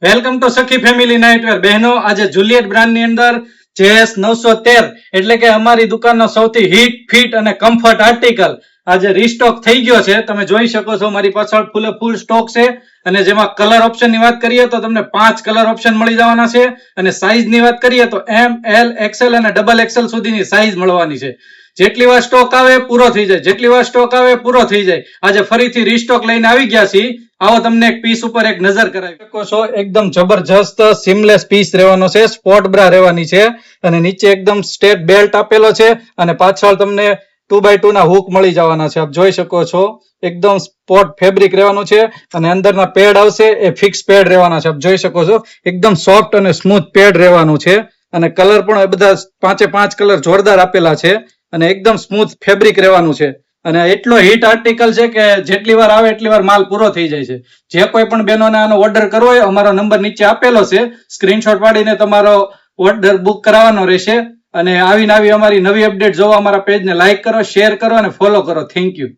Welcome to સખી family nightwear. બહેનો, આજે જુલિયટ બ્રાન્ડની અંદર JS 913 એટલે કે અમારી દુકાનનો સૌથી હિટ ફિટ અને કમ્ફર્ટ આર્ટિકલ આજે રીસ્ટોક થઈ ગયો છે. તમે જોઈ શકો છો મારી પાછળ ફૂલ સ્ટોક છે. અને જેમાં કલર ઓપ્શન ની વાત કરીએ તો તમને 5 કલર ઓપ્શન મળી જવાના છે. અને સાઈઝ ની વાત કરીએ તો M, L, XL અને XXL સુધીની સાઈઝ મળવાની છે. જેટલી વાર સ્ટોક આવે પૂરો થઈ જાય, જેટલી વાર સ્ટોક આવે પૂરો થઈ જાય. આજે ફરીથી રીસ્ટોક લઈને આવી ગયા છીએ. આવો તમને એક પીસ ઉપર એક નજર કરાવી શકો છો. એકદમ જબરજસ્ત સિમલેસ પીસ રહેવાનો છે. સ્પોટ બ્રા રહેવાની છે અને નીચે એકદમ સ્ટેટ બેલ્ટ આપેલો છે અને પાછળ તમને 2x2 ના હુક મળી જવાના છે. આપ જોઈ શકો છો એકદમ સ્પોટ ફેબ્રિક રહેવાનું છે અને અંદરના પેડ આવશે એ ફિક્સ પેડ રહેવાના છે. આપ જોઈ શકો છો એકદમ સોફ્ટ અને સ્મૂથ પેડ રહેવાનું છે અને કલર પણ બધા 5 કલર જોરદાર આપેલા છે અને એકદમ સ્મૂથ ફેબ્રિક રહેવાનું છે. અને એટલો હિટ આર્ટિકલ છે કે જેટલી વાર આવે એટલી વાર માલ પૂરો થઈ જાય છે. જે કોઈ પણ બહેનોને આનો ઓર્ડર કરવો હોય, અમારો નંબર નીચે આપેલો છે, સ્ક્રીનશોટ પાડીને તમારો ઓર્ડર બુક કરાવવાનો રહેશે. અને આવી અમારી નવી અપડેટ જોવા અમારા પેજને લાઈક કરો, શેર કરો અને ફોલો કરો. Thank you.